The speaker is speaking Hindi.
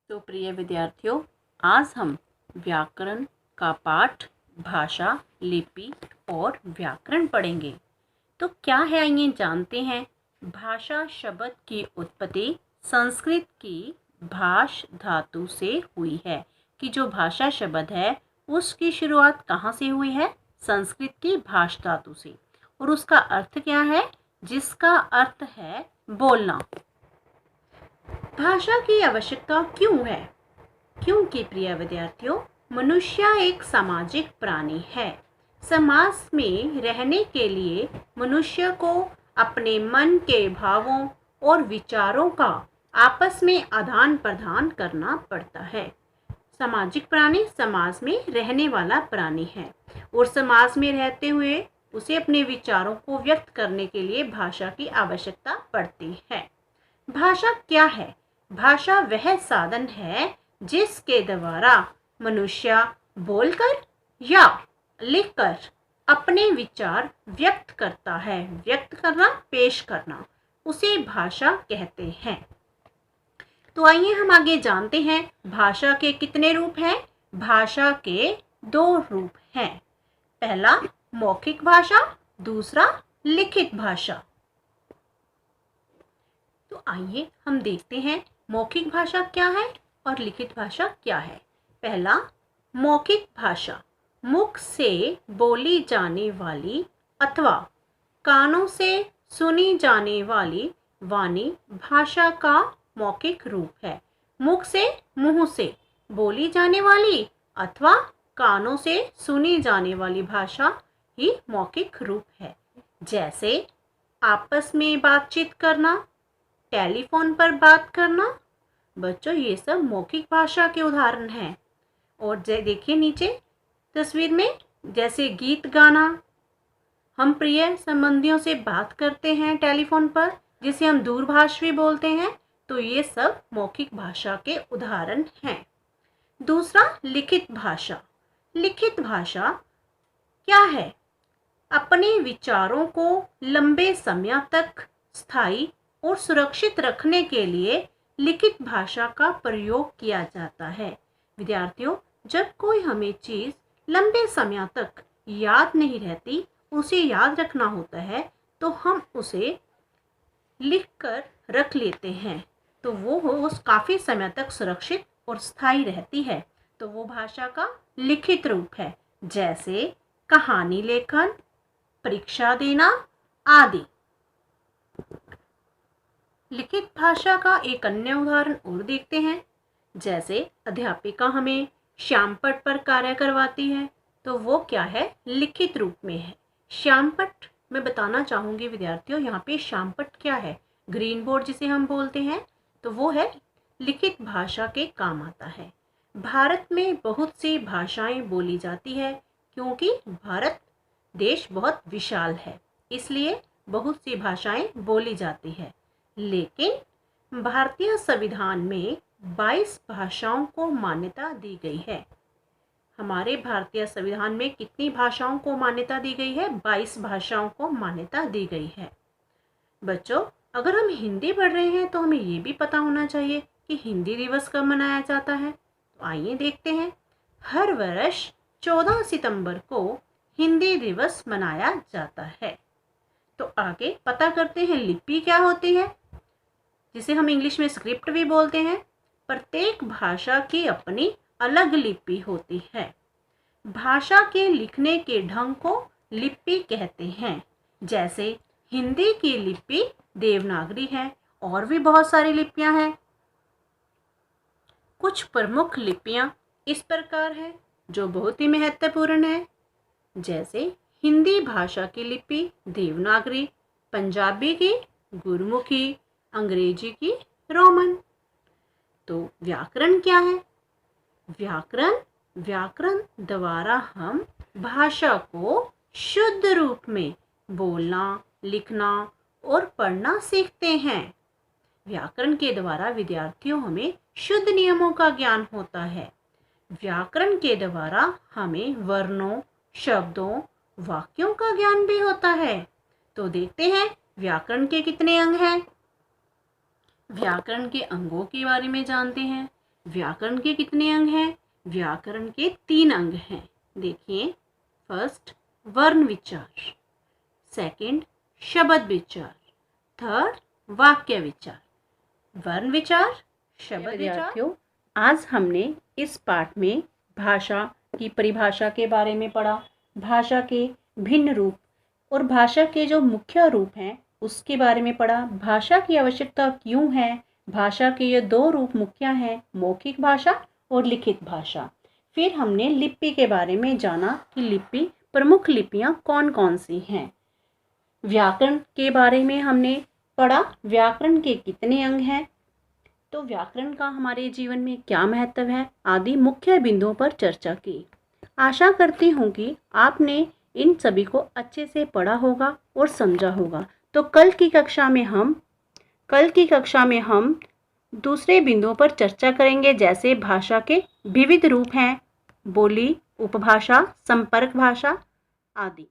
तो प्रिय विद्यार्थियों, आज हम व्याकरण का पाठ भाषा, लिपि और व्याकरण पढ़ेंगे। तो क्या है आइए जानते हैं। भाषा शब्द की उत्पत्ति संस्कृत की भाष धातु से हुई है। कि जो भाषा शब्द है उसकी शुरुआत कहाँ से हुई है? संस्कृत की भाष धातु से। और उसका अर्थ क्या है? जिसका अर्थ है बोलना। भाषा की आवश्यकता क्यों है? क्योंकि प्रिय विद्यार्थियों, मनुष्य एक सामाजिक प्राणी है। समाज में रहने के लिए मनुष्य को अपने मन के भावों और विचारों का आपस में आदान प्रदान करना पड़ता है। सामाजिक प्राणी समाज में रहने वाला प्राणी है और समाज में रहते हुए उसे अपने विचारों को व्यक्त करने के लिए भाषा की आवश्यकता पड़ती है। भाषा क्या है? भाषा वह साधन है जिसके द्वारा मनुष्य बोलकर या लिखकर अपने विचार व्यक्त करता है। व्यक्त करना, पेश करना, उसे भाषा कहते हैं। तो आइए हम आगे जानते हैं भाषा के कितने रूप हैं। भाषा के 2 रूप हैं। पहला मौखिक भाषा, दूसरा लिखित भाषा। तो आइए हम देखते हैं मौखिक भाषा क्या है और लिखित भाषा क्या है। पहला मौखिक भाषा, मुख से बोली जाने वाली अथवा कानों से सुनी जाने वाली वाणी भाषा का मौखिक रूप है। मुख से, मुंह से बोली जाने वाली अथवा कानों से सुनी जाने वाली भाषा ही मौखिक रूप है। जैसे आपस में बातचीत करना, टेलीफोन पर बात करना। बच्चों, ये सब मौखिक भाषा के उदाहरण हैं। और देखिए नीचे तस्वीर में, जैसे गीत गाना, हम प्रिय संबंधियों से बात करते हैं टेलीफोन पर, जिसे हम दूरभाष भी बोलते हैं। तो ये सब मौखिक भाषा के उदाहरण हैं। दूसरा लिखित भाषा। लिखित भाषा क्या है? अपने विचारों को लंबे समय तक स्थायी और सुरक्षित रखने के लिए लिखित भाषा का प्रयोग किया जाता है। विद्यार्थियों, जब कोई हमें चीज़ लंबे समय तक याद नहीं रहती, उसे याद रखना होता है, तो हम उसे लिख कर रख लेते हैं। तो वो काफ़ी समय तक सुरक्षित और स्थायी रहती है। तो वो भाषा का लिखित रूप है। जैसे कहानी लेखन, परीक्षा देना आदि। लिखित भाषा का एक अन्य उदाहरण और देखते हैं। जैसे अध्यापिका हमें श्यामपट्ट पर कार्य करवाती है, तो वो क्या है? लिखित रूप में है। श्यामपट्ट मैं बताना चाहूँगी विद्यार्थियों, यहाँ पे श्यामपट्ट क्या है? ग्रीन बोर्ड जिसे हम बोलते हैं, तो वो है लिखित भाषा के काम आता है। भारत में बहुत सी भाषाएं बोली जाती है, क्योंकि भारत देश बहुत विशाल है, इसलिए बहुत सी भाषाएं बोली जाती है। लेकिन भारतीय संविधान में 22 भाषाओं को मान्यता दी गई है। हमारे भारतीय संविधान में कितनी भाषाओं को मान्यता दी गई है? 22 भाषाओं को मान्यता दी गई है। बच्चों, अगर हम हिंदी पढ़ रहे हैं तो हमें ये भी पता होना चाहिए कि हिंदी दिवस कब मनाया जाता है। तो आइए देखते हैं। हर वर्ष 14 सितंबर को हिंदी दिवस मनाया जाता है। तो आगे पता करते हैं लिपि क्या होती है, जिसे हम इंग्लिश में स्क्रिप्ट भी बोलते हैं। प्रत्येक भाषा की अपनी अलग लिपि होती है। भाषा के लिखने के ढंग को लिपि कहते हैं। जैसे हिंदी की लिपि देवनागरी है, और भी बहुत सारी लिपियां हैं। कुछ प्रमुख लिपियां इस प्रकार हैं जो बहुत ही महत्वपूर्ण है। जैसे हिंदी भाषा की लिपि देवनागरी, पंजाबी की गुरमुखी, अंग्रेजी की रोमन। तो व्याकरण क्या है? व्याकरण द्वारा हम भाषा को शुद्ध रूप में बोलना, लिखना और पढ़ना सीखते हैं। व्याकरण के द्वारा विद्यार्थियों हमें शुद्ध नियमों का ज्ञान होता है। व्याकरण के द्वारा हमें वर्णों, शब्दों, वाक्यों का ज्ञान भी होता है। तो देखते हैं व्याकरण के कितने अंग हैं। व्याकरण के अंगों के बारे में जानते हैं। व्याकरण के कितने अंग हैं? व्याकरण के 3 अंग हैं। देखिए, फर्स्ट वर्ण विचार, सेकंड शब्द विचार, थर्ड वाक्य विचार। वर्ण विचार, शब्द विचार। आज हमने इस पाठ में भाषा की परिभाषा के बारे में पढ़ा, भाषा के भिन्न रूप और भाषा के जो मुख्य रूप हैं उसके बारे में पढ़ा। भाषा की आवश्यकता क्यों है? भाषा के ये 2 रूप मुख्य हैं, मौखिक भाषा और लिखित भाषा। फिर हमने लिपि के बारे में जाना कि लिपि प्रमुख लिपियां कौन कौन सी हैं। व्याकरण के बारे में हमने पढ़ा, व्याकरण के कितने अंग हैं, तो व्याकरण का हमारे जीवन में क्या महत्व है आदि मुख्य बिंदुओं पर चर्चा की। आशा करती हूँ कि आपने इन सभी को अच्छे से पढ़ा होगा और समझा होगा। तो कल की कक्षा में हम दूसरे बिंदुओं पर चर्चा करेंगे, जैसे भाषा के विविध रूप हैं, बोली, उपभाषा, संपर्क भाषा आदि।